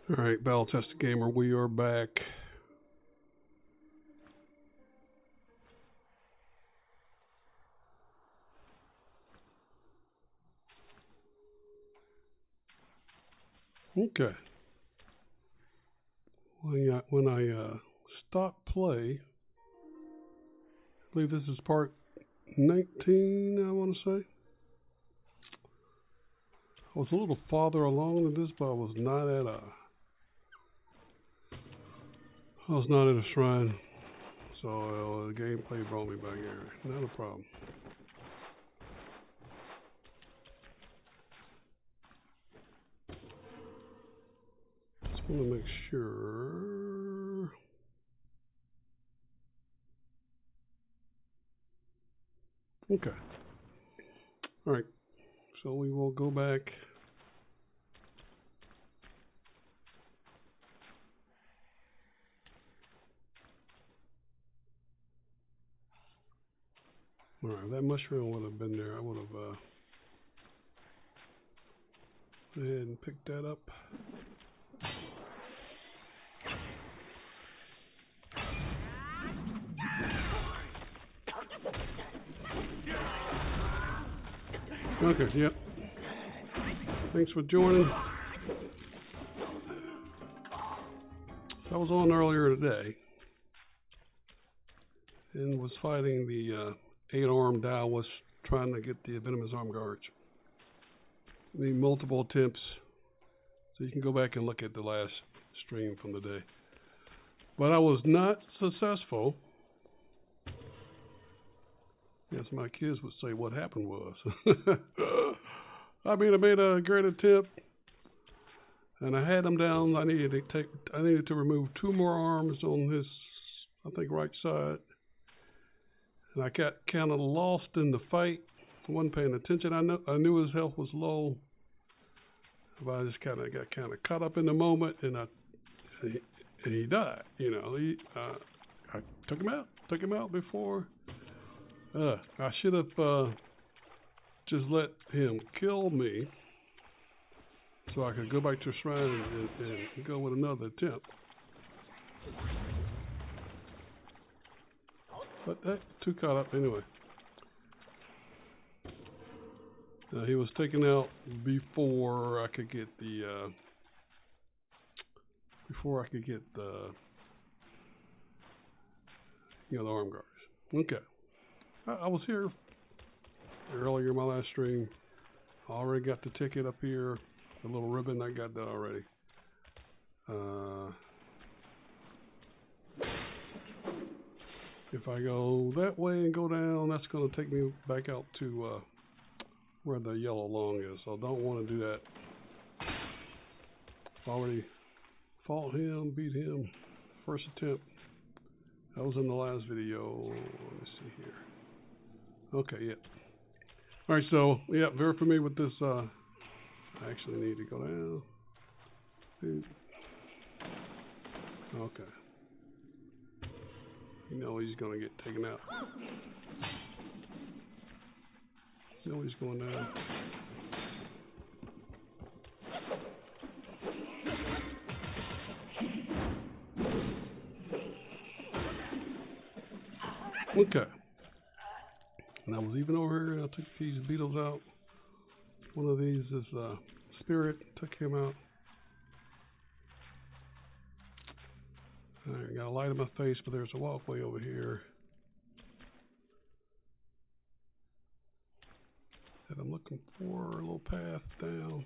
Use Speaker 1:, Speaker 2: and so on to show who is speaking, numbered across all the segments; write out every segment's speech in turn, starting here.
Speaker 1: Alright, Battle Test Gamer, we are back. Okay. When I stop play, I believe this is part 19, I want to say. I was a little farther along than this, but I was not at a shrine. So the gameplay brought me back here. Not a problem. Just want to make sure. Okay. All right. So we will go back. All right. That mushroom would have been there. I would have went ahead and picked that up. Okay, yep. Thanks for joining. I was on earlier today and was fighting the 8-armed Taoist trying to get the venomous arm guards. The multiple attempts, so you can go back and look at the last stream from the day. But I was not successful. Yes, my kids would say what happened was. I made a great attempt, and I had him down. I needed to remove 2 more arms on his, I think, right side. And I got kind of lost in the fight. I wasn't paying attention. I knew his health was low, but I just got caught up in the moment, and he died. You know, I took him out before. I should have just let him kill me so I could go back to the shrine and go with another attempt. But that too caught up anyway. He was taken out before I could get the the arm guards. Okay. I was here earlier in my last stream. I already got the ticket up here, the little ribbon. I got that already. If I go that way and go down, that's going to take me back out to where the yellow long is. So I don't want to do that. I've already fought him, beat him, first attempt. That was in the last video. Let me see here. Okay, yeah. All right, so, yeah, very familiar with this. I actually need to go down. Okay. You know he's going to get taken out. You know he's going down. Okay. And I was even over here, and I took these beetles out. One of these is Spirit, took him out. I got a light in my face, but there's a walkway over here that I'm looking for, a little path down.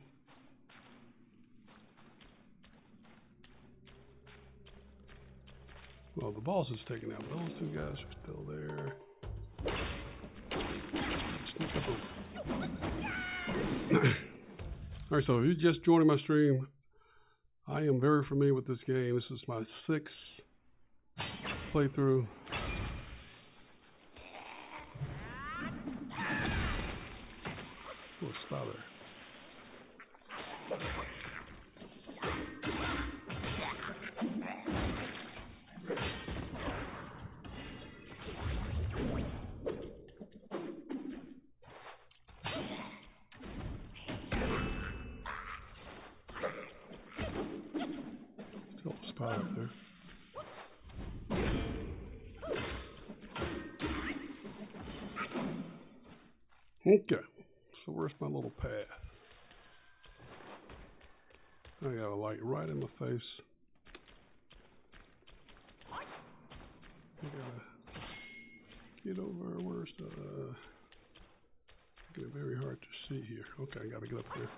Speaker 1: Well, the boss is taken out, but those 2 guys are still there. Alright, so if you're just joining my stream, I am very familiar with this game. This is my 6th playthrough. Oh, stop there. spot up there. Okay, so where's my little path? I got a light right in my face. I gotta get over. Where's the? It's very hard to see here. Okay, I gotta get up there.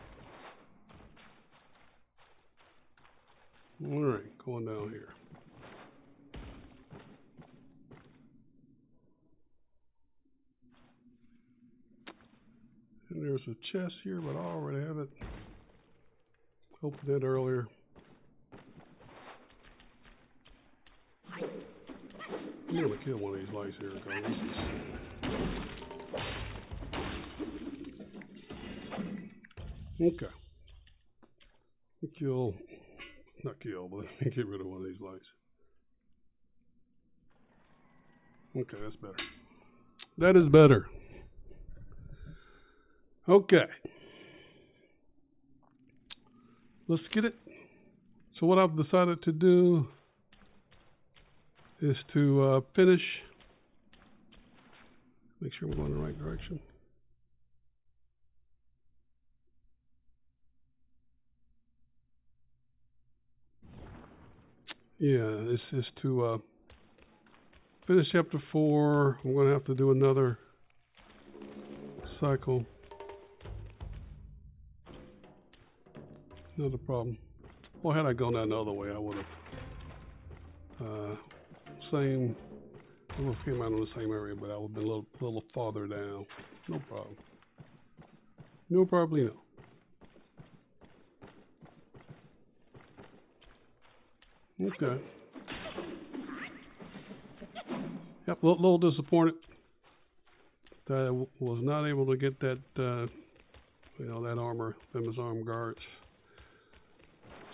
Speaker 1: All right, going down here. And there's a chest here, but I already have it. Opened it earlier. I'm gonna kill one of these lights here, guys. Okay. Not kill, but get rid of one of these lights. Okay, that's better. That is better. Okay. Let's get it. So what I've decided to do is to finish. Make sure we're going in the right direction. Yeah, this is to finish chapter 4. I'm going to have to do another cycle. Another problem. Well, had I gone down the other way, I would have I would have came out in the same area, but I would have been a little farther down. No problem. No problemo. Okay. Yep, a little disappointed that I was not able to get that, that armor, them as armed guards.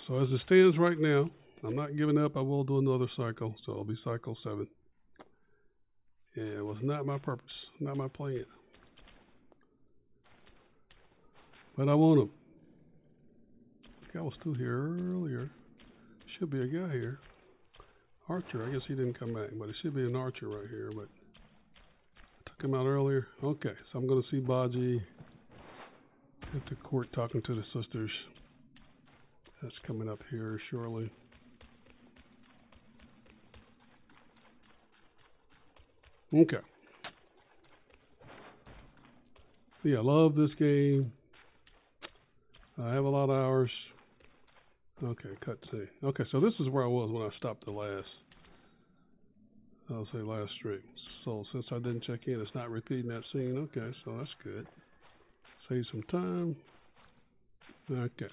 Speaker 1: So as it stands right now, I'm not giving up. I will do another cycle, so it'll be cycle 7. And it was not my purpose, not my plan. But I want them. Guy was still here earlier. Should be a guy here. Archer, I guess he didn't come back, but it should be an archer right here, but I took him out earlier. Okay, so I'm going to see Baji at the court talking to the sisters. That's coming up here shortly. Okay. Yeah, I love this game. I have a lot of hours. Okay, cut C. Okay, so this is where I was when I stopped the last stream. So since I didn't check in, it's not repeating that scene. Okay, so that's good. Save some time. Okay.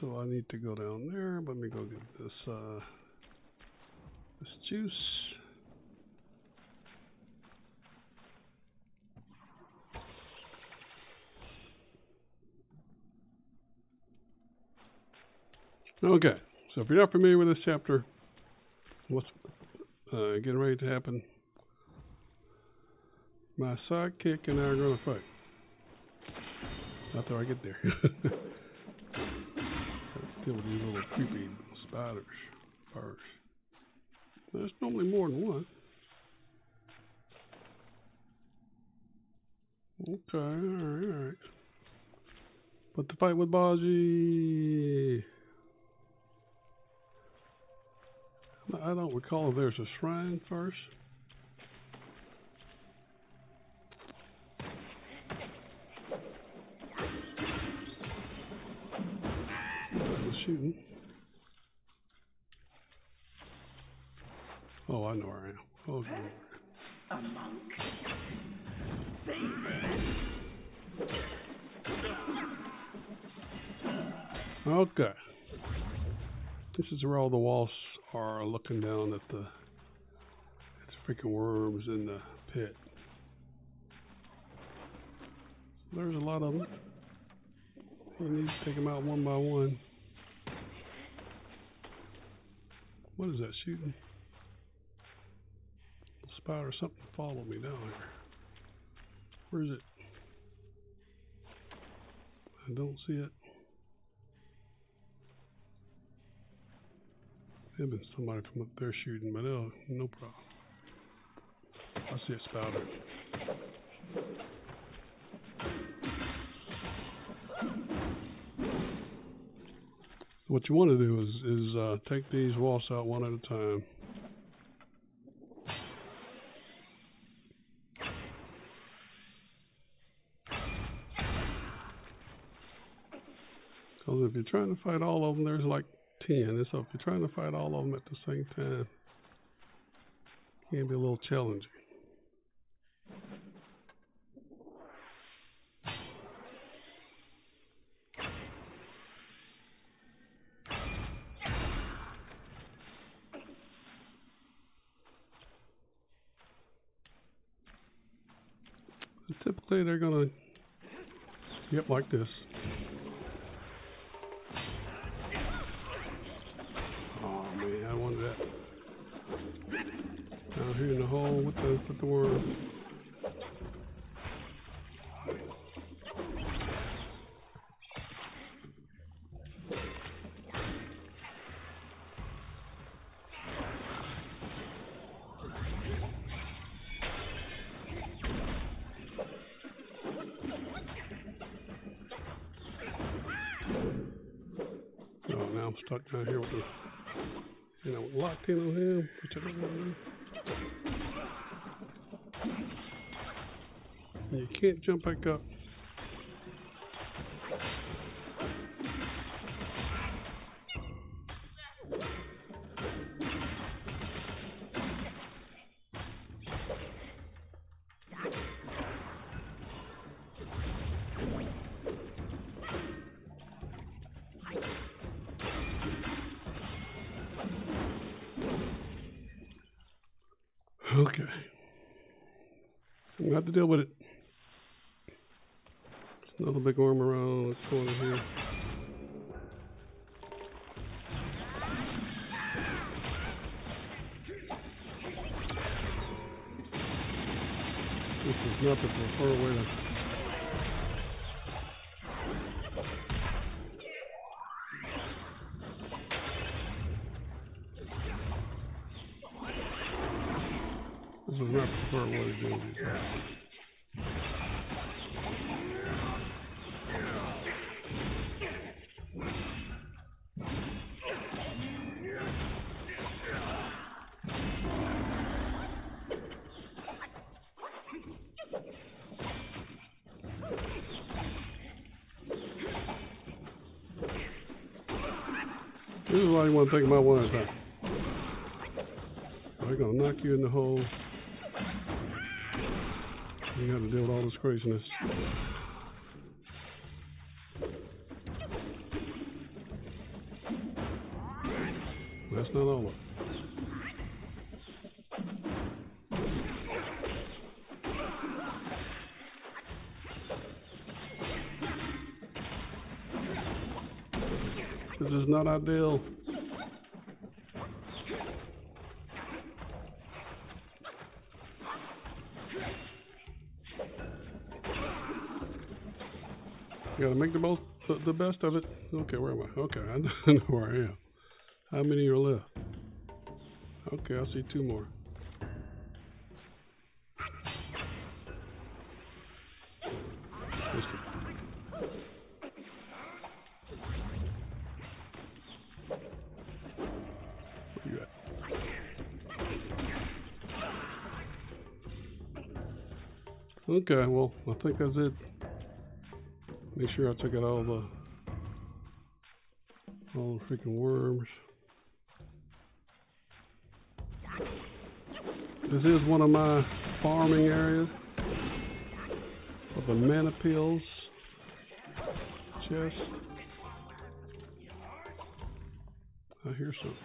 Speaker 1: So I need to go down there. Let me go get this juice. Okay, so if you're not familiar with this chapter, what's getting ready to happen? My sidekick and I are going to fight. After I get there. Deal with these little creepy spiders first. There's normally more than one. Okay, alright. But the fight with Baji, I don't recall if there's a shrine first. Shooting. Oh, I know where I am. Oh, God.
Speaker 2: A monk.
Speaker 1: Okay. This is where all the wasps are looking down at the freaking worms in the pit. There's a lot of them. You need to take them out one by one. What is that shooting? A spider, something followed me down here. Where is it? I don't see it. There'd been somebody from up there shooting, but no problem. I see a spouter. What you want to do is take these wasps out one at a time. Because if you're trying to fight all of them, there's like 10. And so if you're trying to fight all of them at the same time, it can be a little challenging. And typically they're going to get like this. Oh man, I wanted that. Down here in the hole with the worm. Oh, now I'm stuck down here with the, locked in on him, which I don't want to do. And you can't jump back up. Okay. I'm going to have to deal with it. There's another big worm around this corner here. This is not the preferred way to... This is not the preferred way to do these. This is why you want to take them out one at a time. They're going to knock you in the hole. You got to deal with all this craziness. That's not all of it. This is not ideal. You gotta make the best of it. Okay, where am I? Okay, I know where I am. How many are left? Okay, I see 2 more. Where you at? Okay, well, I think that's it. Make sure I took out all the freaking worms. This is one of my farming areas of the mana pills chest. I hear something.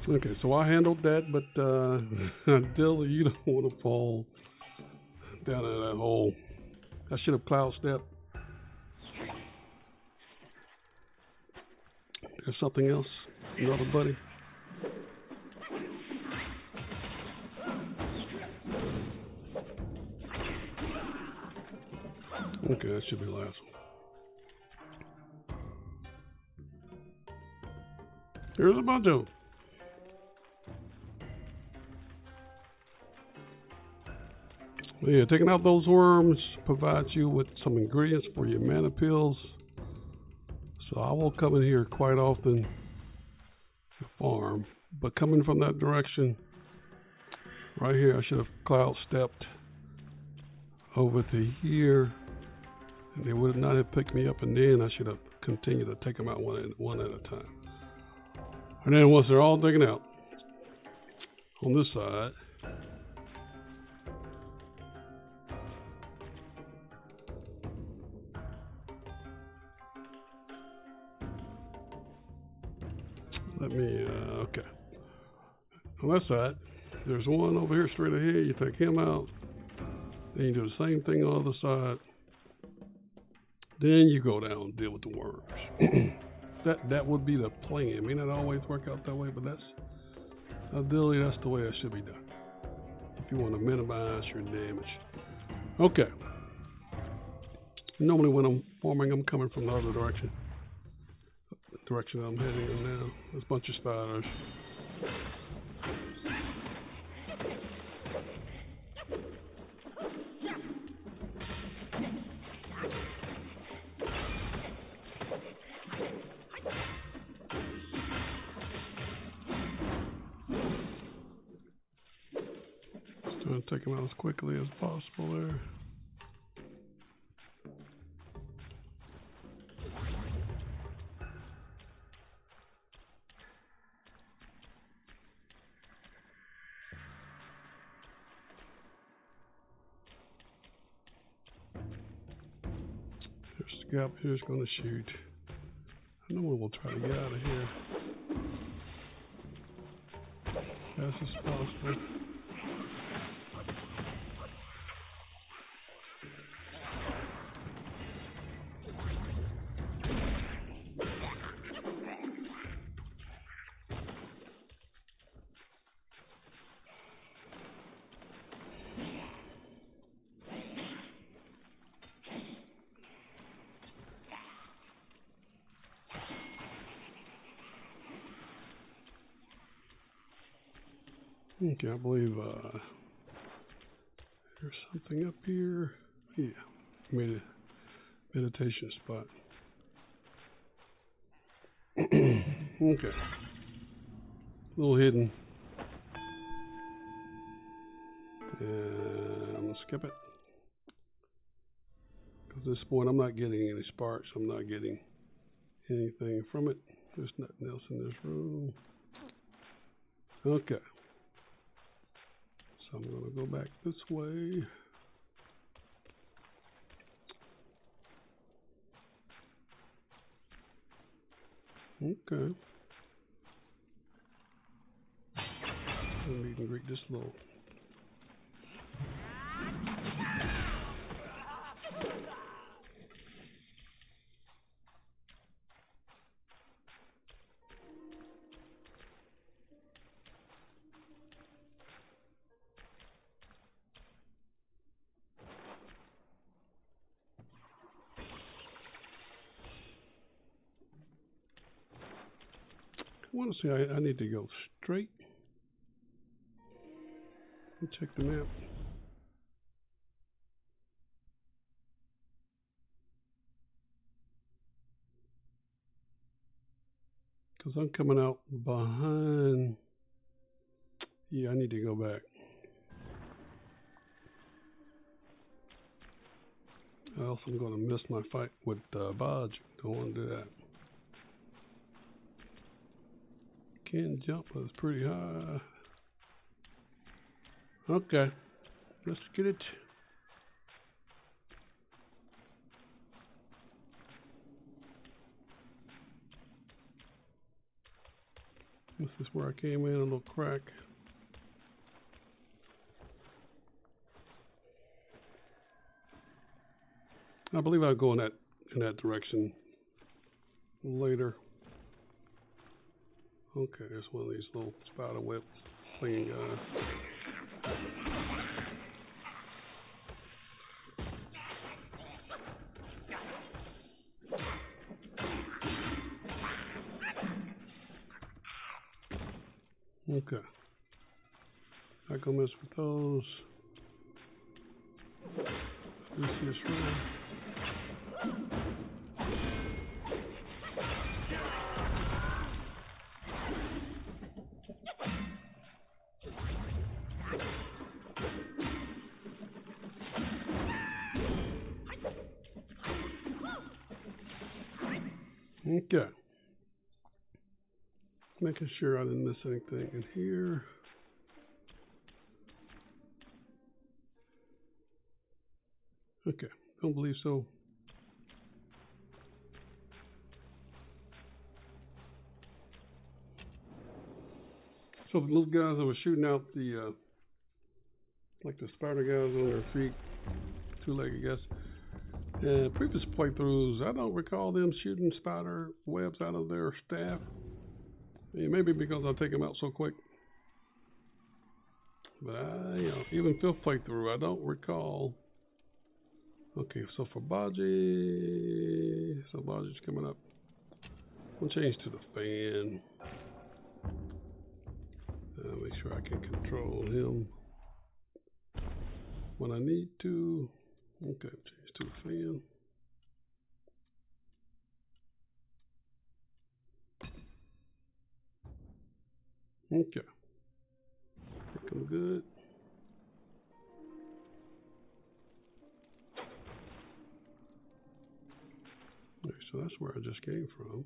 Speaker 1: Okay, so I handled that, but Dilly, you don't want to fall down in that hole. I should have cloud stepped. There's something else, another buddy. Okay, that should be the last one. Here's a bunch of them. Yeah, taking out those worms provides you with some ingredients for your mana pills. So I will come in here quite often to farm. But coming from that direction, right here, I should have cloud stepped over to here. And they would not have picked me up, and then I should have continued to take them out one at a time. And then once they're all taken out, on this side, okay. On that side, there's one over here straight ahead. You take him out. Then you do the same thing on the other side. Then you go down and deal with the worms. that would be the plan. It may not always work out that way, but ideally that's the way it should be done. If you want to minimize your damage. Okay. Normally when I'm farming, I'm coming from the other direction. The direction I'm heading in now. There's a bunch of spiders. Trying to take them out as quickly as possible there. There's the gap here's going to shoot. I know we'll try to get out of here as fast as possible. Okay, I believe there's something up here. Yeah, made a meditation spot. Okay, a little hidden. And I'm gonna skip it because at this point I'm not getting any sparks. I'm not getting anything from it. There's nothing else in this room. Okay. So I'm going to go back this way. Okay. Let me even greet this little. I want to say I need to go straight. Let me check the map. Because I'm coming out behind. Yeah, I need to go back. Or else I'm going to miss my fight with Bodge. Don't want to do that. Can't jump, but it's pretty high. Okay, let's get it. This is where I came in, a little crack. I believe I'll go in that direction later. Okay, there's one of these little spider web thing guys. Okay. Not gonna mess with those. Lucius Ray. Okay. Making sure I didn't miss anything in here. Okay, don't believe so. So the little guys that were shooting out the, like the spider guys on their feet, two-legged guys. Previous playthroughs, I don't recall them shooting spider webs out of their staff. Maybe because I take them out so quick. But even fifth playthrough, I don't recall. Okay, so for Baji, so Baji's coming up. We'll change to the fan. Make sure I can control him when I need to. Okay, change to the fan. Okay, looking good. Okay, so that's where I just came from.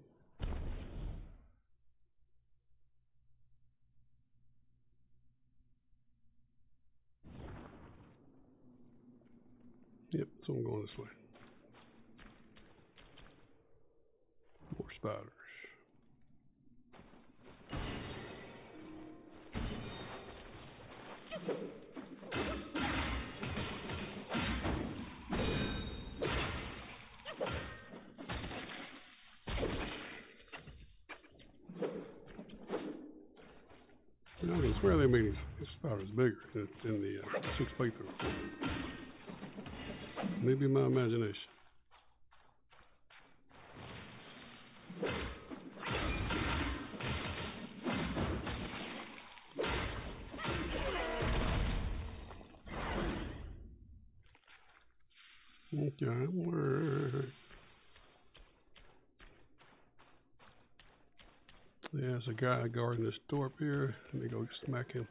Speaker 1: Yep, so I'm going this way. More spiders. I swear they made these spiders bigger in the 6th playthrough. Maybe my imagination. Okay, there's a guy guarding this door up here. Let me go smack him.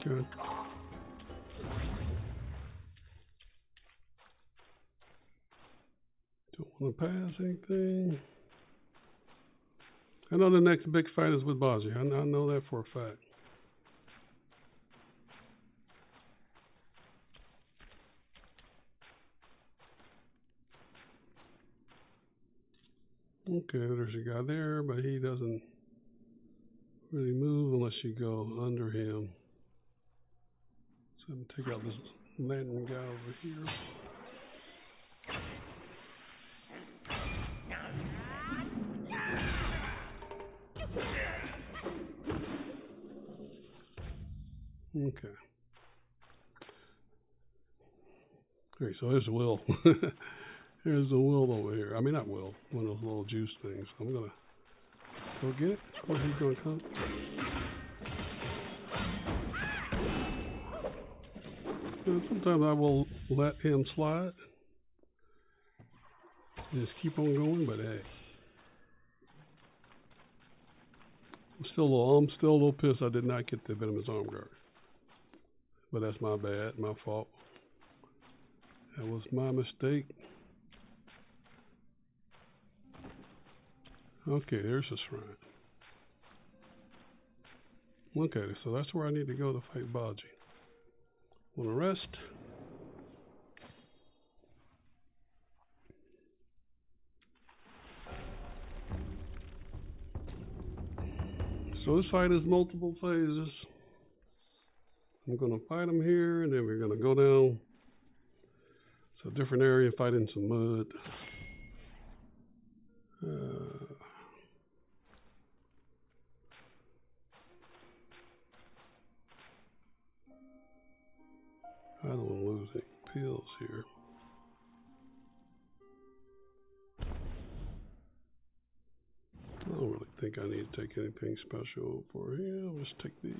Speaker 1: Okay. Don't want to pass anything. I know the next big fight is with Baji. I know that for a fact. Okay, there's a guy there, but he doesn't really move unless you go under him. So I'm gonna take out this lantern guy over here. Okay. Okay, so there's Will. There's a Will over here. I mean, not Will, one of those little juice things. I'm gonna go get it. Where he's gonna come? Sometimes I will let him slide. Just keep on going, but hey. I'm still a little pissed I did not get the venomous arm guard. But that's my bad, my fault. That was my mistake. Okay, there's a shrine. Okay, so that's where I need to go to fight Baji. Wanna rest? So this fight is multiple phases. I'm gonna fight him here, and then we're gonna go down to a different area, fight in some mud. pills here. I don't really think I need to take anything special for here. I'll just take these.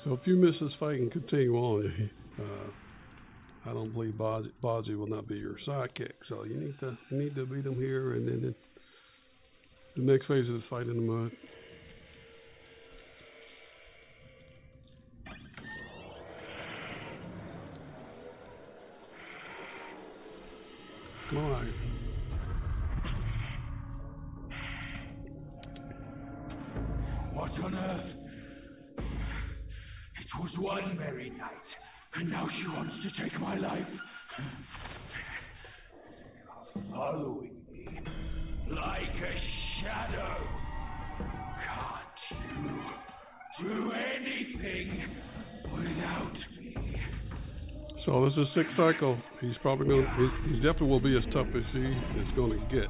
Speaker 1: So if you miss this fight and continue on, I don't believe Baji will not be your sidekick. So you need to beat him here, and then the next phase of this fight in the mud. Come on.
Speaker 2: What on earth? It was one merry night, and now she wants to take my life. Following me like a shadow. Can't you do anything without me?
Speaker 1: So this is 6th cycle. He's probably going. He definitely will be as tough as he is going to get.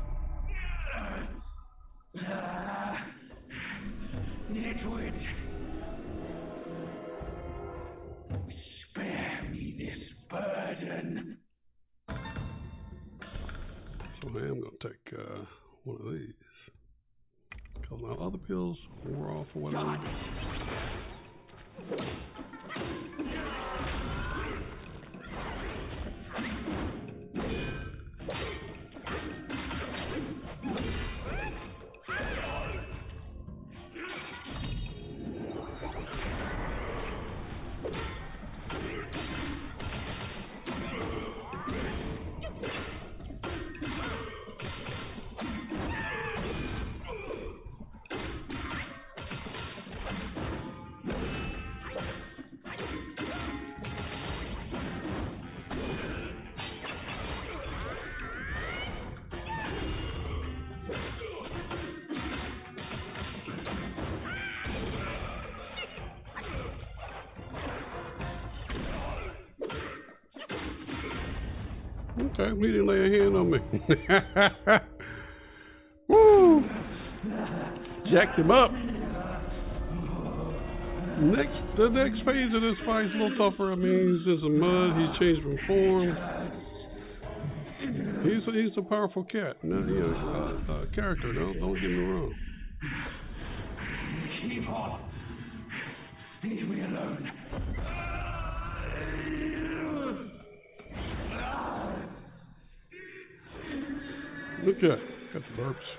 Speaker 2: Nitwit. Spare me this burden.
Speaker 1: So I am going to take one of these. Because my other pills wore off or whatever. Okay, he didn't lay a hand on me. Woo! Jacked him up. The next phase of this fight is a little tougher. I mean, he's in some mud. He's changed from form. He's a powerful cat. No, character. Don't get me wrong.
Speaker 2: Keep on. Leave me alone.
Speaker 1: Okay, got the burps.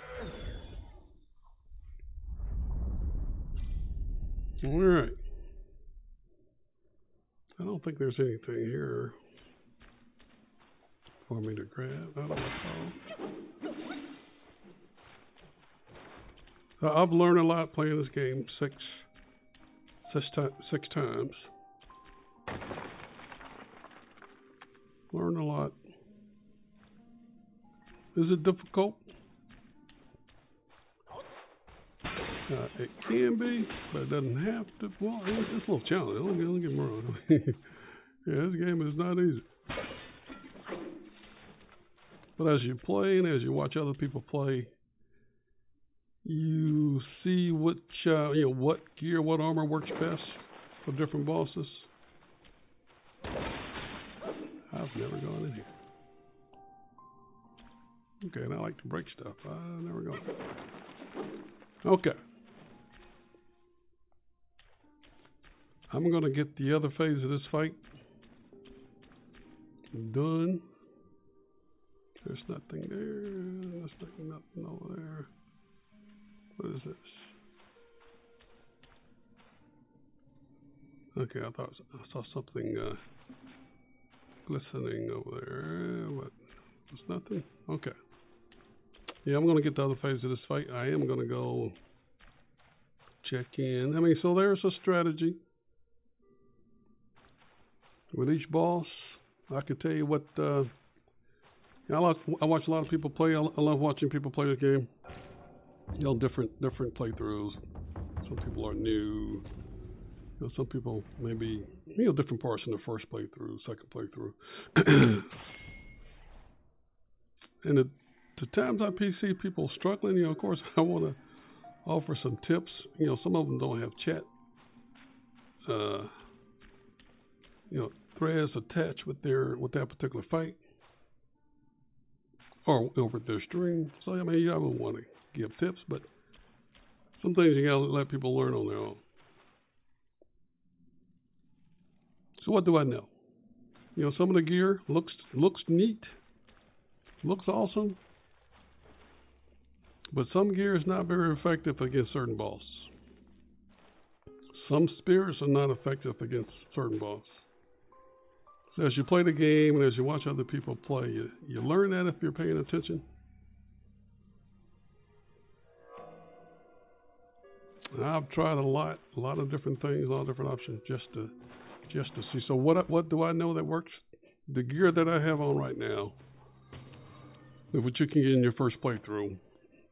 Speaker 1: All right. I don't think there's anything here for me to grab. I don't know. I've learned a lot playing this game six times. Learned a lot. Is it difficult? It can be, but it doesn't have to. Well, it's a little challenging. Don't get me wrong. Yeah, this game is not easy. But as you play and as you watch other people play, you see what gear, what armor works best for different bosses. I've never gone in here. Okay, and I like to break stuff. I never go. Okay. I'm going to get the other phase of this fight done. There's nothing there. There's nothing over there. What is this? Okay, I saw something glistening over there, but there's nothing. Okay. Yeah, I'm going to get the other phase of this fight. I am going to go check in. I mean, so there's a strategy. With each boss, I can tell you what. I watch a lot of people play. I love watching people play this game. Different playthroughs. Some people are new. You know, some people maybe different parts in the first playthrough, second playthrough, and the times I see people struggling, of course, I want to offer some tips. Some of them don't have chat, threads attached with that particular fight or with their stream. So I wouldn't want to give tips, but some things you gotta let people learn on their own. So what do I know? Some of the gear looks neat, looks awesome, but some gear is not very effective against certain bosses. Some spirits are not effective against certain bosses. So as you play the game and as you watch other people play, you learn that if you're paying attention. And I've tried a lot of different things, a lot of different options just to see. So what do I know that works? The gear that I have on right now, what you can get in your first playthrough,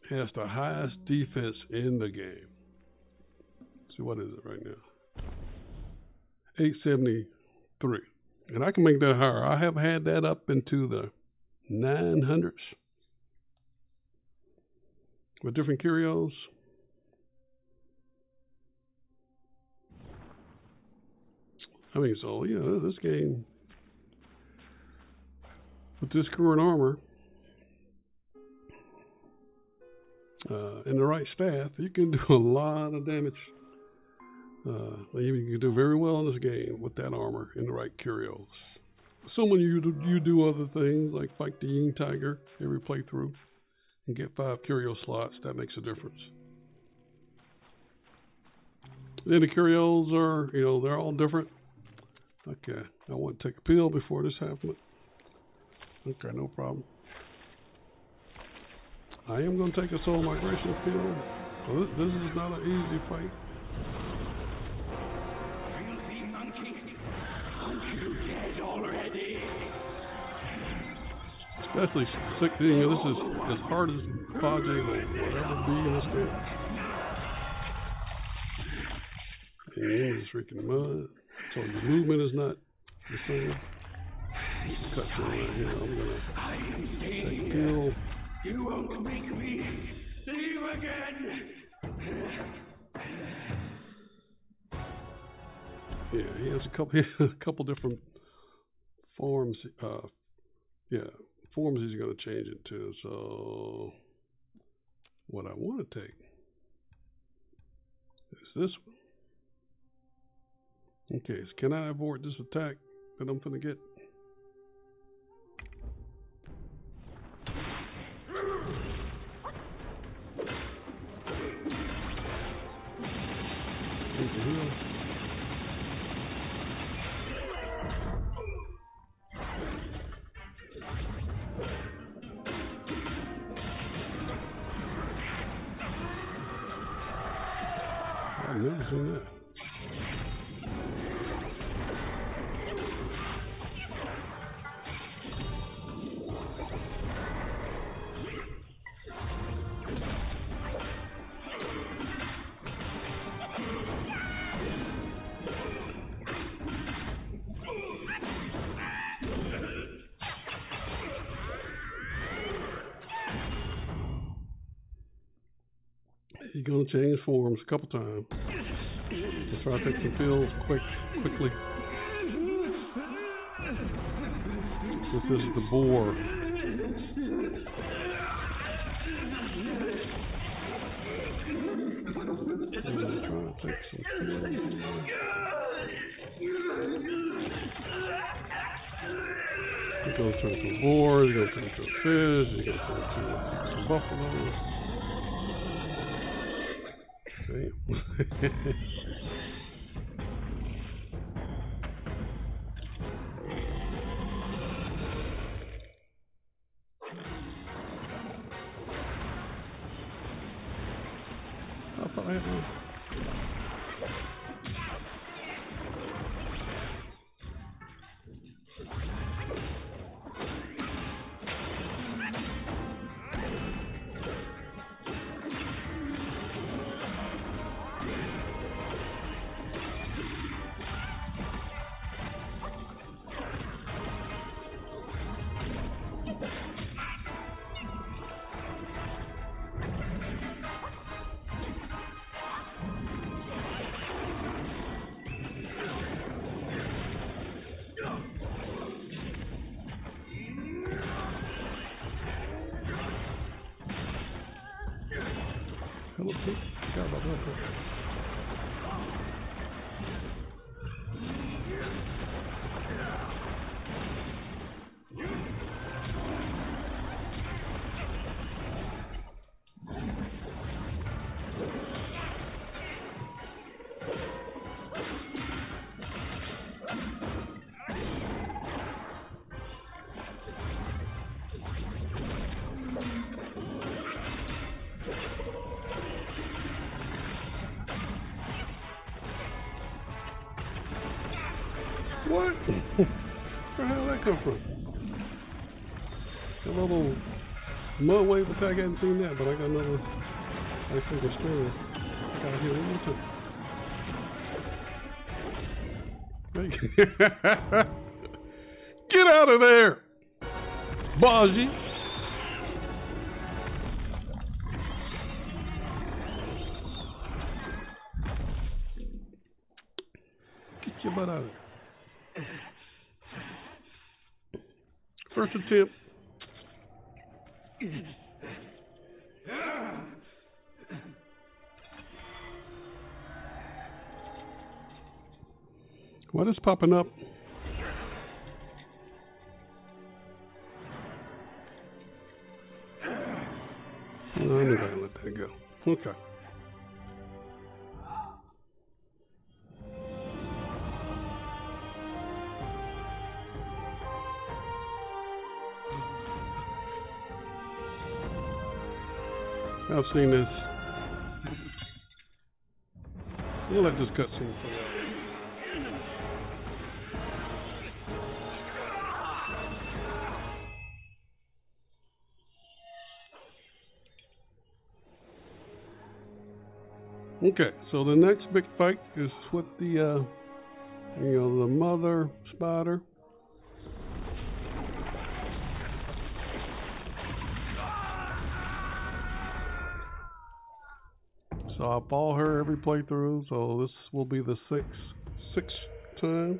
Speaker 1: has the highest defense in the game. See, what is it right now? 873. And I can make that higher. I have had that up into the 900s with different curios. So, this game, with this current armor, and the right staff, you can do a lot of damage. You can do very well in this game with that armor and the right curios. Assuming you do other things like fight the Yin Tiger every playthrough and get 5 curio slots, that makes a difference. Then the curios are, they're all different. Okay, I want to take a pill before this happens. Okay, no problem. I am going to take a soul migration pill. So this is not an easy fight.
Speaker 2: Filthy monkey! Aren't you dead already?
Speaker 1: Especially this is as hard as Fajay will ever be in this game. And in this freaking mud. So the movement is not the same. Let's cut through right here. I'm gonna take a pill.
Speaker 2: You won't make me see you again.
Speaker 1: Yeah, he has a couple different forms. Forms he's going to change it to. So what I want to take is this one. Okay, so can I avoid this attack that I'm going to get? I've never seen that. He's going to change forms a couple times. Let's try to take some pills quickly. This is the boar. I'm going to try to take some pills. He's going to turn to a boar. He's going to turn to a fish. He's going to turn to some buffalo. Damn. I thought I had one. Hello, forgot about that. What? Where the hell did that come from? A little mud wave attack. I hadn't seen that, but I got another. I think a string. I got here one more time. Get out of there, Baji. Get your butt out of there. First attempt. What is popping up? No, I'm not gonna let that go. Okay. I've seen this. We'll let this cutscene play out. Okay, so the next big fight is with the, the mother spider. So I follow her every playthrough, so this will be the sixth time.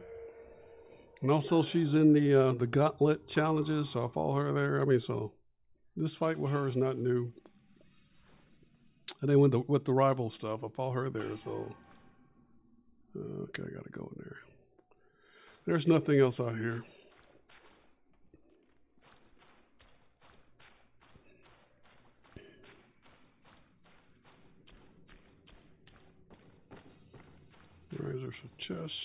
Speaker 1: And also she's in the gauntlet challenges, so I follow her there. I mean, so this fight with her is not new. And then with the rival stuff, I follow her there, so okay, I gotta go in there. There's nothing else out here. There's some chests.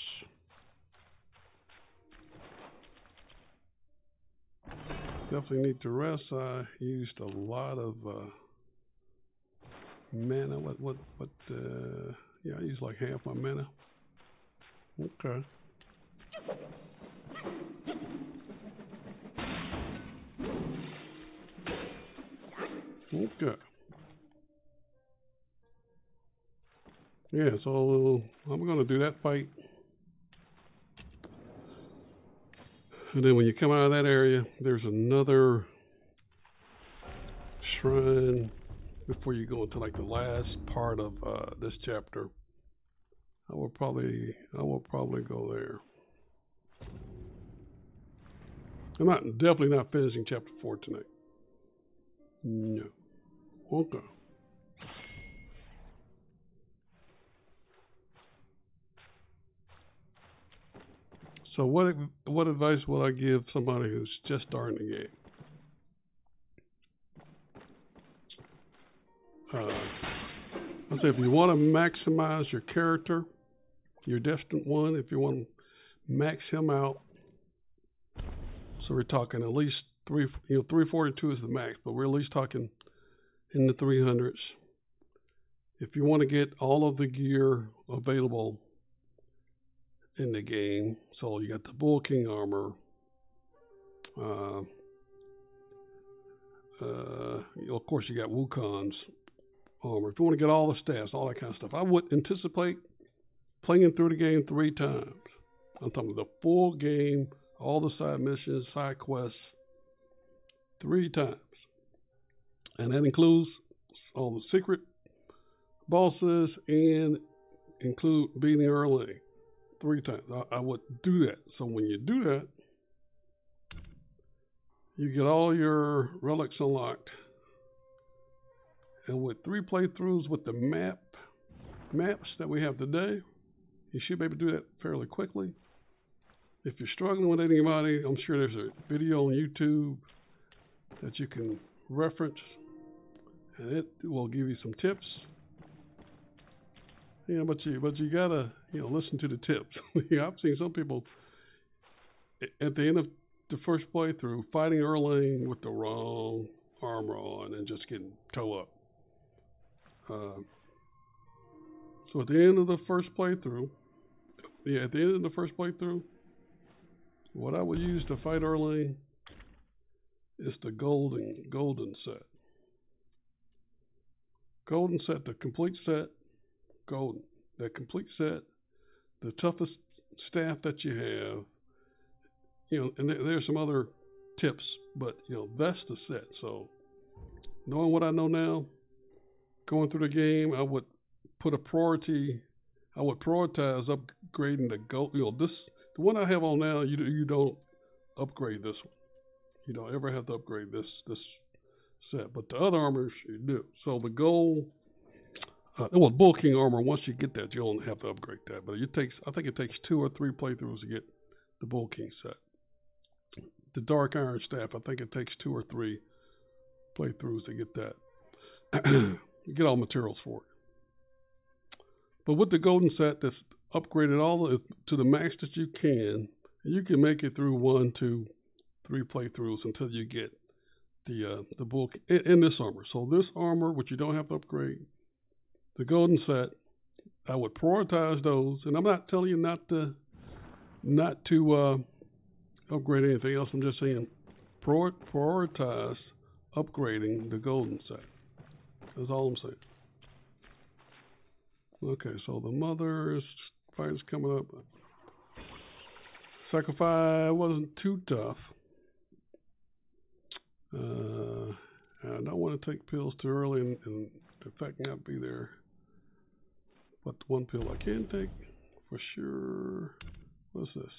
Speaker 1: Definitely need to rest. I used a lot of mana. Yeah, I used like half my mana. Okay. Okay. Yeah, so I'm going to do that fight. And then when you come out of that area, there's another shrine before you go into like the last part of this chapter. I will probably go there. I'm definitely not finishing chapter 4 tonight. No. Okay. So what advice would I give somebody who's just starting the game? I say if you want to maximize your character, your destined one, if you want to max him out, so we're talking at least 342 is the max, but we're at least talking in the 300s. If you want to get all of the gear available in the game, so you got the Bull King armor, of course you got Wukong's armor. If you want to get all the stats, all that kind of stuff, I would anticipate playing through the game 3 times. I'm talking about the full game, all the side missions, side quests, 3 times. And that includes all the secret bosses and include beating early 3 times. I would do that. So when you do that, you get all your relics unlocked. And with 3 playthroughs with the maps that we have today, you should be able to do that fairly quickly. If you're struggling with anybody, I'm sure there's a video on YouTube that you can reference, and it will give you some tips. Yeah, but you gotta listen to the tips. I've seen some people at the end of the first playthrough fighting Erlang with the wrong armor on and just getting toe up. So at the end of the first playthrough, what I would use to fight Erlang is the golden set. Golden set, the complete set, golden. That complete set, the toughest staff that you have, and there's some other tips, but that's the set. So knowing what I know now, going through the game, I would put a priority. I would prioritize upgrading the gold. The one I have on now, you don't upgrade this one. You don't ever have to upgrade this set, but the other armors you do. So the gold, Bull King armor. Once you get that, you don't have to upgrade that. But I think it takes 2 or 3 playthroughs to get the Bull King set. The Dark Iron Staff, I think it takes 2 or 3 playthroughs to get that. You get all materials for it. But with the golden set, that's upgraded all to the max that you can make it through 1, 2, 3 playthroughs until you get the Bull in this armor. So this armor, which you don't have to upgrade, the golden set, I would prioritize those. And I'm not telling you not to upgrade anything else. I'm just saying prioritize upgrading the golden set. That's all I'm saying. Okay, so the mother's fight is coming up. Sacrifice wasn't too tough. I don't want to take pills too early and the effect not be there. But the one pill I can take for sure. What's this?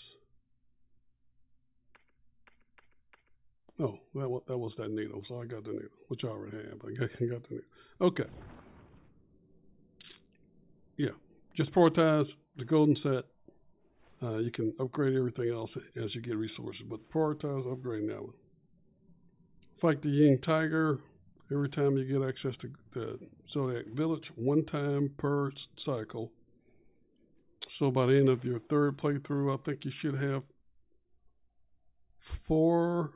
Speaker 1: Oh, that was that needle. So I got the needle, which I already have. I got the needle. Okay. Yeah, just prioritize the golden set. You can upgrade everything else as you get resources, but prioritize upgrading that one. Fight the Ying Tiger every time you get access to the Zodiac Village, 1 time per cycle. So by the end of your 3rd playthrough, I think you should have 5.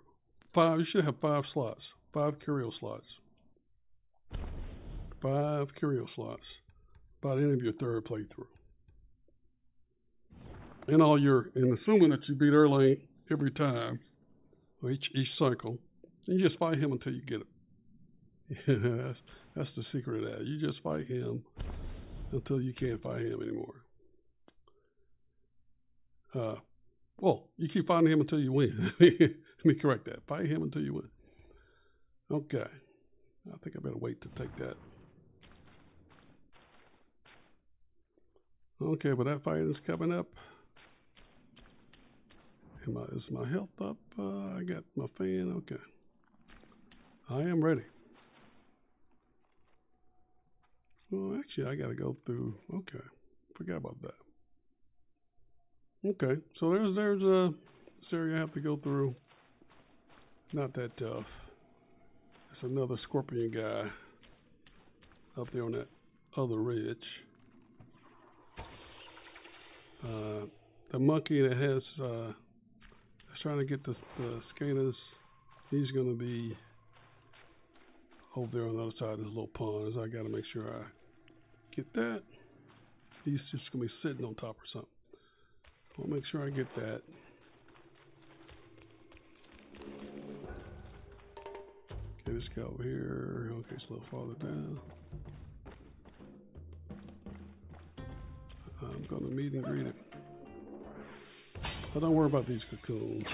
Speaker 1: You should have 5 slots, 5 curio slots. 5 curio slots by the end of your 3rd playthrough. And assuming that you beat Erlang every time, or each cycle, and you just fight him until you get it. That's the secret of that. You just fight him until you can't fight him anymore. You keep fighting him until you win. Let me correct that. Fight him until you win. Okay. I think I better wait to take that. Okay, but that fight is coming up. Is my health up? I got my fan. Okay. I am ready. Well, actually, I got to go through. Okay. Forgot about that. Okay. So there's this area I have to go through. Not that tough. There's another scorpion guy up there on that other ridge. The monkey that has is trying to get the skaters. He's going to be over there on the other side of this little pond. So I got to make sure I get that. He's just going to be sitting on top or something. I'll make sure I get that. Okay, this guy over here. Okay, it's a little farther down. I'm going to meet and greet him. But don't worry about these cocoons.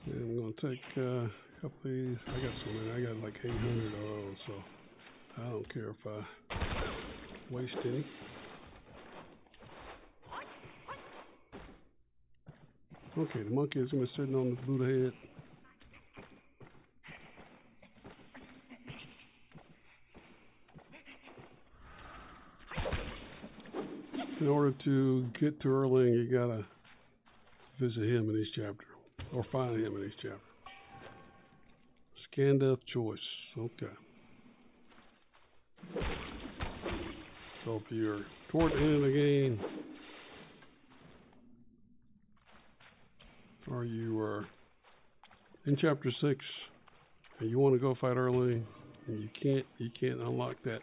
Speaker 1: And I'm going to take a couple of these. I got so many. I got like 800 of those, so I don't care if I waste any. Okay, the monkey is going to be sitting on the Buddha head. In order to get to Erling, you gotta visit him in each chapter, or find him in each chapter. Scandeth choice. Okay. So if you're toward the end of the game, or you are in chapter 6, and you want to go fight Erling, and you can't unlock that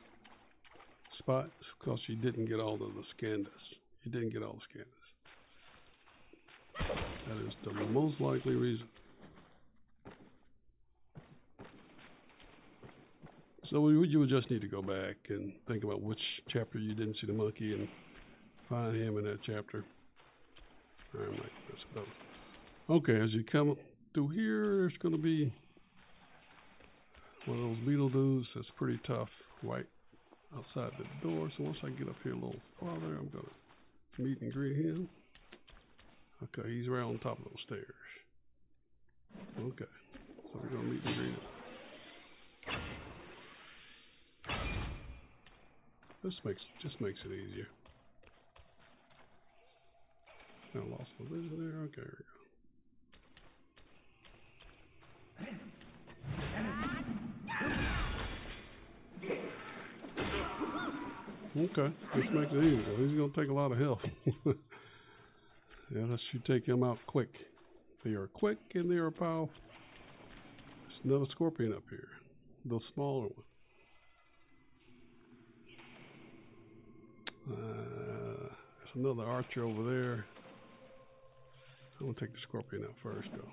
Speaker 1: spot because you didn't get all of the Scandus. You didn't get all the Scandus. That is the most likely reason. So you would just need to go back and think about which chapter you didn't see the monkey and find him in that chapter. All right, that's about it. Okay, as you come through here, there's going to be one of those beetle dudes that's pretty tough, right outside the door. So once I get up here a little farther, I'm going to meet and greet him. Okay, he's right on top of those stairs. Okay, so we're going to meet and greet him. This just makes it easier. I lost my vision there. Okay, there we go. Okay, this makes it easier. He's going to take a lot of health. Yeah, that should take him out quick. They are quick and they are powerful. There's another scorpion up here, the smaller one. There's another archer over there. I'm going to take the scorpion out first, though.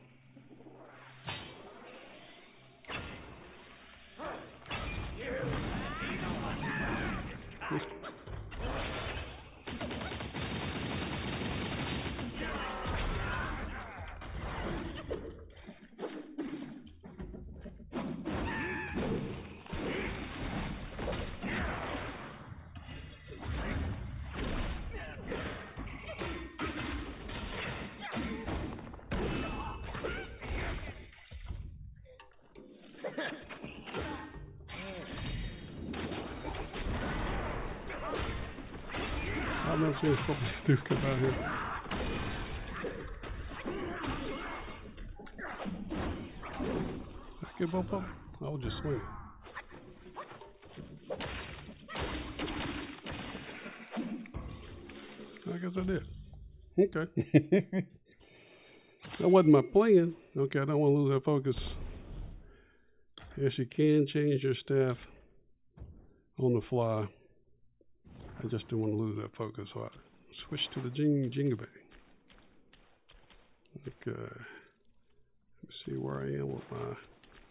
Speaker 1: I've never seen a scorpion do come out here. Let's get both of them. I will just swing. I guess I did. Okay. That wasn't my plan. Okay, I don't want to lose that focus. Yes, you can change your staff on the fly. I just don't want to lose that focus, so I switch to the Jingabay. Okay. Let me see where I am with my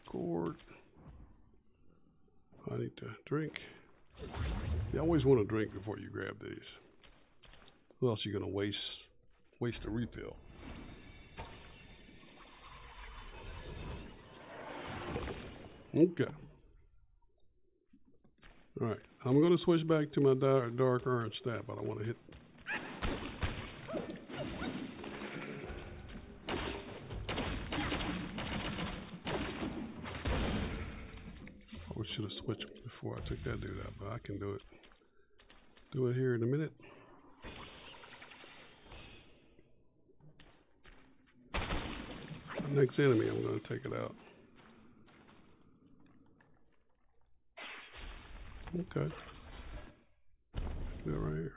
Speaker 1: cord. I need to drink. You always want to drink before you grab these. Or else you're going to waste a refill. Okay. All right. I'm going to switch back to my dark orange staff, but I want to hit. I should have switched before I took that dude out, but I can do it. Do it here in a minute. The next enemy, I'm going to take it out. Okay. Do it right here.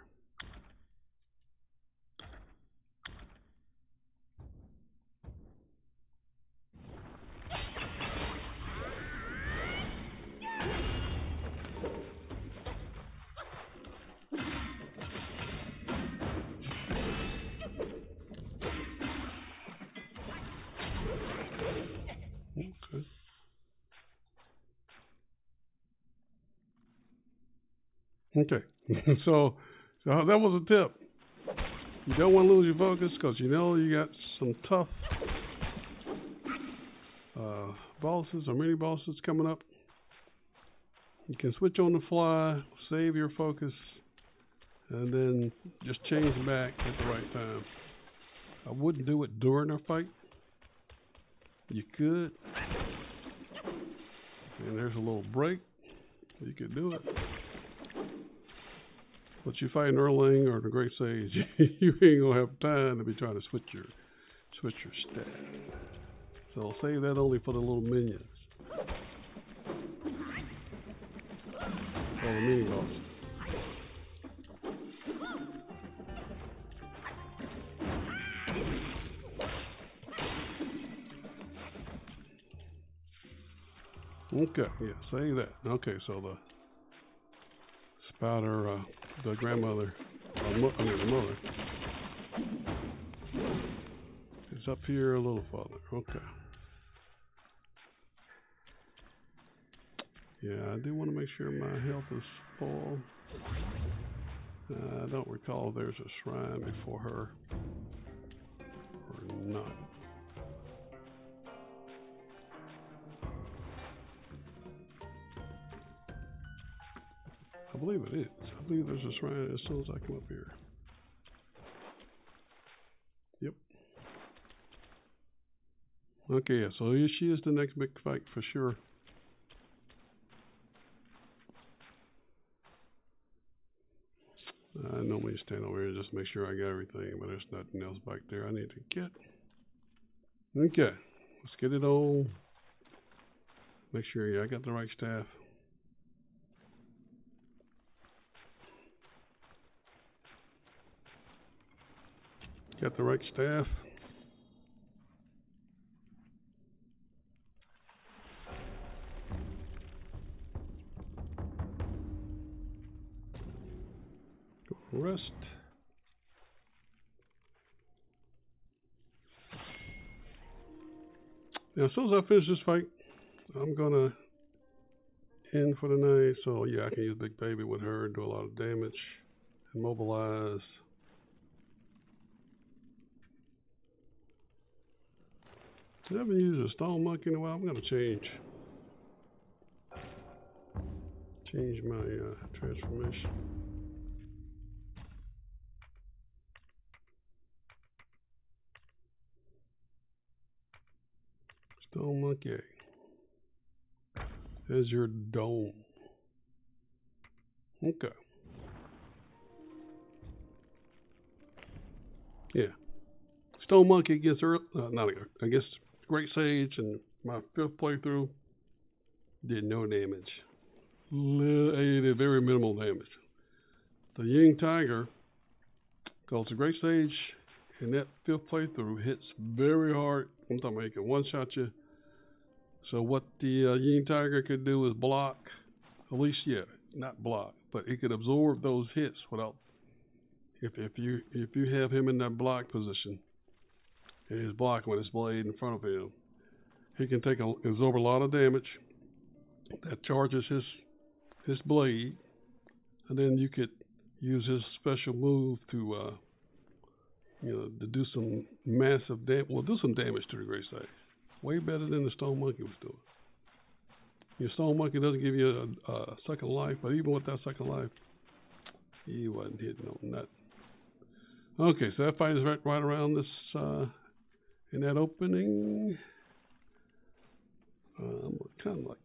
Speaker 1: Okay. So that was a tip. You don't want to lose your focus because you know you got some tough bosses or mini bosses coming up. You can switch on the fly, save your focus, and then just change back at the right time. I wouldn't do it during a fight. You could. And there's a little break. You could do it. But you fight an Erling or the Great Sage, you ain't gonna have time to be trying to switch your stat. So I'll save that only for the little minions. Or the mini boss. Okay, yeah, save that. Okay, so the spider, the grandmother, the mother, is up here a little farther. Okay. Yeah, I do want to make sure my health is full. I don't recall if there's a shrine before her or not. I believe it is. I believe there's a shrine as soon as I come up here. Yep. Okay, yeah, so here she is, the next big fight for sure. I normally stand over here just to make sure I got everything, but there's nothing else back there I need to get. Okay, let's get it on. Make sure, yeah, I got the right staff. Got the right staff. Go rest. Now, as soon as I finish this fight, I'm gonna end for the night. So yeah, I can use Big Baby with her, do a lot of damage, immobilize. I haven't used a stone monkey in a while. I'm gonna change my transformation. Stone monkey. There's your dome. Okay. Yeah. Stone monkey gets I guess Great Sage and my 5th playthrough did no damage. It did very minimal damage. The Ying Tiger, because the Great Sage in that 5th playthrough hits very hard. I'm talking about it can one-shot you. So what the Ying Tiger could do is block, at least, yeah, not block, but it could absorb those hits without, if you have him in that block position, and he's blocking with his blade in front of him, he can absorb a lot of damage that charges his blade, and then you could use his special move to to do some massive damage. Well, do some damage to the Great Sage. Way better than the Stone Monkey was doing. Your Stone Monkey doesn't give you a second life, but even with that second life, he wasn't hitting on nothing. Okay, so that fight is right around this, in that opening. I'm kind of like,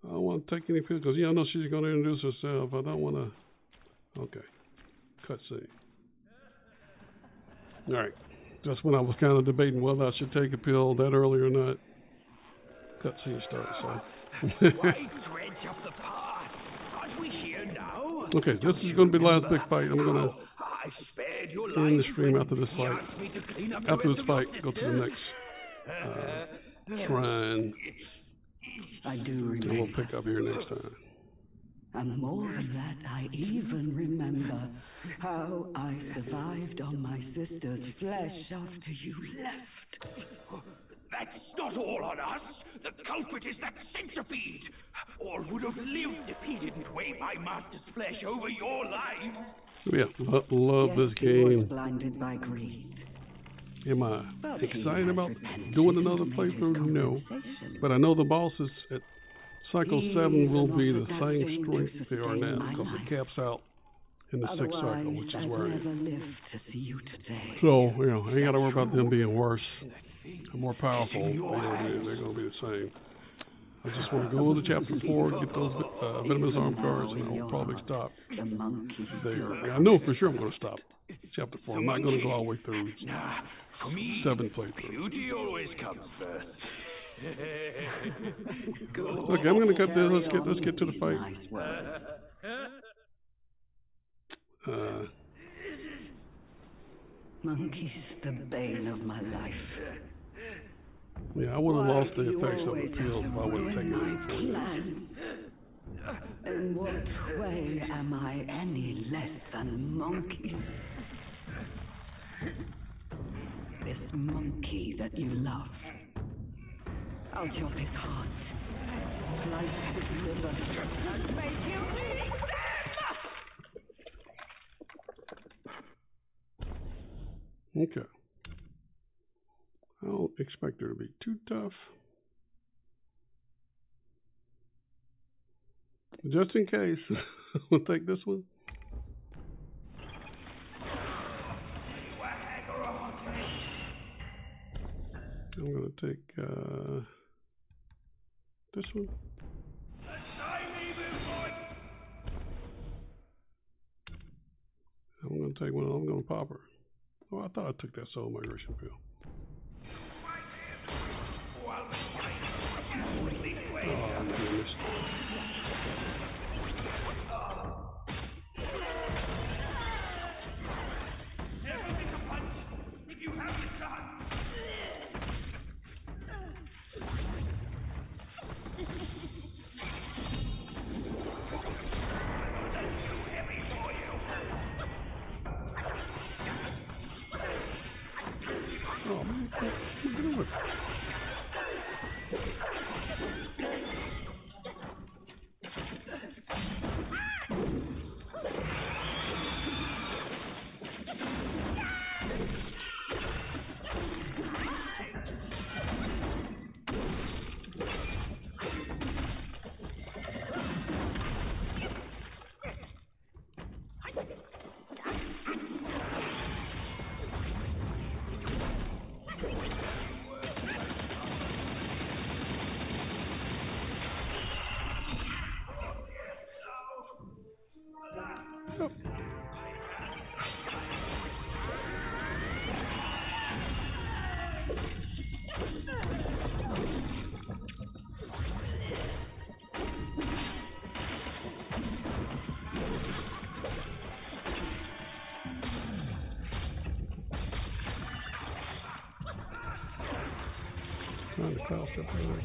Speaker 1: I don't want to take any pills, because I know she's going to introduce herself. I don't want to, okay, cutscene. All right. Just when I was kind of debating whether I should take a pill that early or not, cutscene starts. So. Okay, this is going to be the last big fight. I'm going to end the stream after this fight. After this fight, go to the next shrine.
Speaker 3: I do remember.
Speaker 1: And we'll pick up here next time.
Speaker 3: And more than that, I even remember how I survived on my sister's flesh after you left.
Speaker 2: That's not all on us. The culprit is that centipede. All would have lived if he didn't weigh my master's flesh over your lives.
Speaker 1: Yeah, love
Speaker 3: Yes,
Speaker 1: this
Speaker 3: he was
Speaker 1: game.
Speaker 3: blinded by greed.
Speaker 1: Am I excited about doing another playthrough? No. But I know the boss is at cycle 7 will be the same strength they are now, because it caps out in the 6th cycle, which is where I am. So, you know, I ain't got to worry about them being worse or more powerful. They're going to be the same. I just want to go to chapter 4, get those venomous arm cards, and I'll probably stop there. I know for sure I'm going to stop chapter 4. I'm not going to go all the way through 7 playthroughs.
Speaker 2: Beauty always comes first.
Speaker 1: Okay, I'm going to cut this. Let's get to the fight.
Speaker 3: Monkey's the bane of my life.
Speaker 1: Yeah, I would have lost the effects of the field if I would have taken it before.
Speaker 3: In what way am I any less than monkey? This monkey that you love, I'll chop his heart, slice his liver, and make you eat them!
Speaker 1: Okay. I don't expect her to be too tough. Just in case, we'll take this one. I'm going to take this one. I'm going to take one. I'm going to pop her. Oh, I thought I took that soul migration pill. Oh, goodness. Oh, man, what are you doing? Trying to cross up there.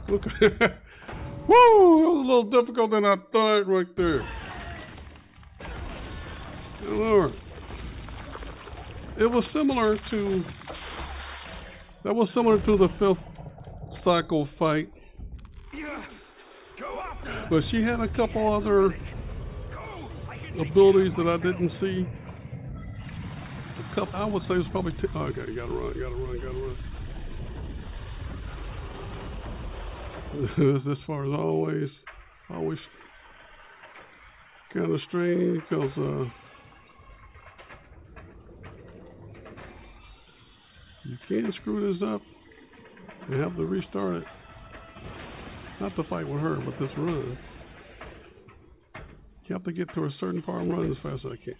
Speaker 1: Look. Woo! It was a little difficult than I thought right there. Lord. It was similar to... That was similar to the 5th cycle fight. But she had a couple other abilities that I didn't see. A couple, I would say it was probably... Okay, gotta run. As far as always kind of strange because you can screw this up and have to restart it. Not to fight with her, but this run. You have to get to a certain part. I'm running as fast as I can.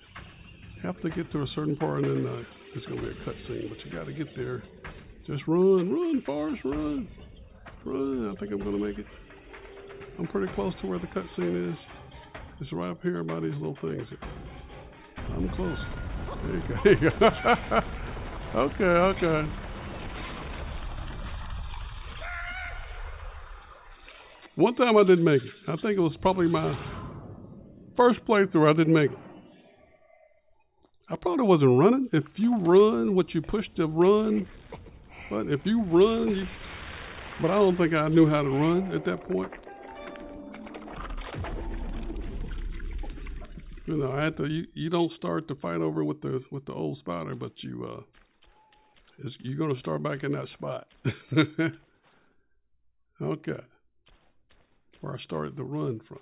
Speaker 1: You have to get to a certain part and then it's going to be a cutscene, but you got to get there. Just run, Forrest, run. I think I'm going to make it. I'm pretty close to where the cutscene is. It's right up here by these little things. I'm close. There you go. Okay. One time I didn't make it. I think it was probably my first playthrough. I didn't make it. I probably wasn't running. If you run, what you push to run, but if you run, but I don't think I knew how to run at that point. You know, I had to. You don't start the fight over with the old spider, but you're going to start back in that spot. Okay, where I started to run from.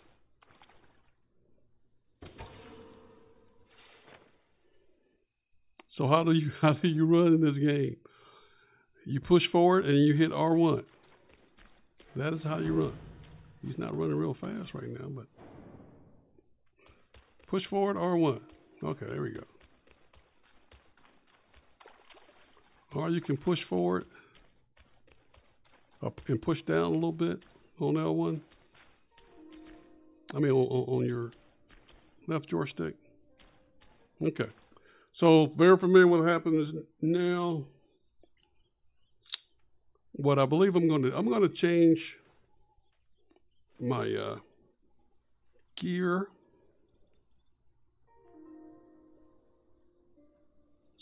Speaker 1: So how do you run in this game? You push forward and you hit R1. That is how you run. He's not running real fast right now, but push forward R1. Okay, there we go. Or you can push forward up and push down a little bit on L1. I mean on your left joystick. Okay. So very familiar with what happens now. What I believe I'm going to change my gear.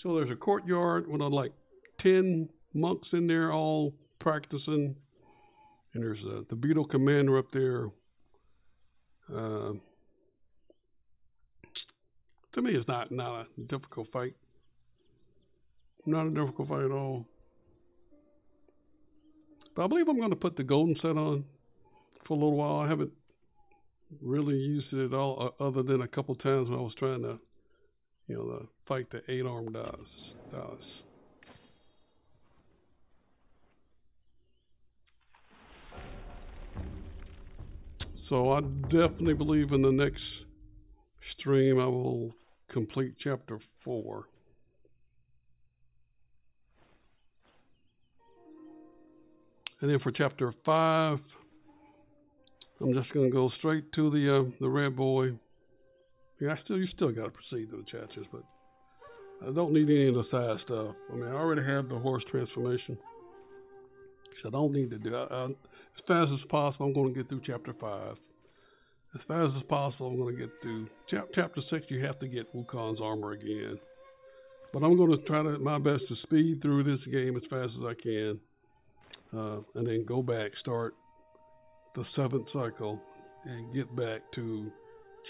Speaker 1: So there's a courtyard with like 10 monks in there all practicing, and there's the beetle commander up there. To me, it's not a difficult fight. Not a difficult fight at all. But I believe I'm going to put the golden set on for a little while. I haven't really used it at all, other than a couple times when I was trying to, fight the 8-armed Dallas. So I definitely believe in the next stream I will complete chapter 4. And then for chapter 5, I'm just going to go straight to the red boy. Yeah, you still got to proceed to the chapters, but I don't need any of the side stuff. I mean, I already have the horse transformation, so I don't need to do it. As fast as possible, I'm going to get through chapter 5. As fast as possible, I'm going to get through chapter 6. You have to get Wukong's armor again, but I'm going to try my best to speed through this game as fast as I can, and then go back, start the 7th cycle, and get back to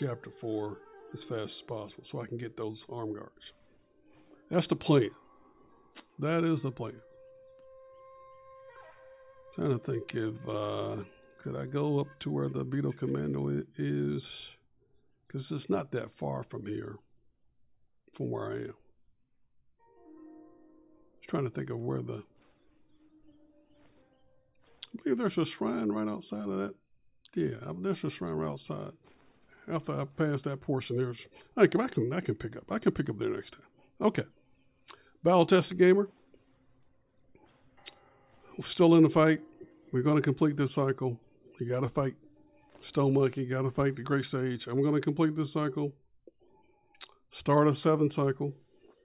Speaker 1: chapter 4 as fast as possible, so I can get those arm guards. That's the plan. That is the plan. Trying to think if could I go up to where the Beetle Commando is, because it's not that far from here, from where I am. Just trying to think of where I believe there's a shrine right outside of that. Yeah, there's a shrine right outside. After I pass that portion, I can pick up. I can pick up there next time. Okay. Battle Tested Gamer. We're still in the fight. We're going to complete this cycle. You got to fight Stone Monkey. You got to fight the Great Sage. I'm going to complete this cycle. Start a 7th cycle,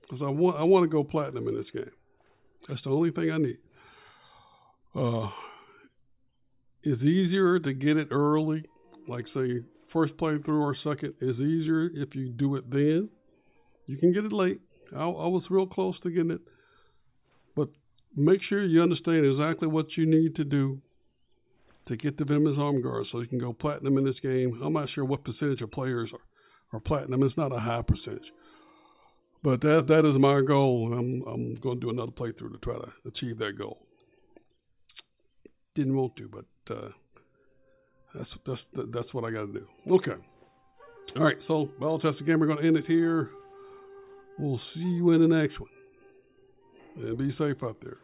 Speaker 1: because I want to go platinum in this game. That's the only thing I need. It's easier to get it early, like say first playthrough or second is easier if you do it then. You can get it late. I was real close to getting it, but make sure you understand exactly what you need to do to get the Venomous Arm Guard so you can go platinum in this game. I'm not sure what percentage of players are platinum. It's not a high percentage, but that is my goal. I'm going to do another playthrough to try to achieve that goal. Didn't want to, but that's what I got to do. Okay. All right. So Battle Tested Game, we're going to end it here. We'll see you in the next one. And be safe out there.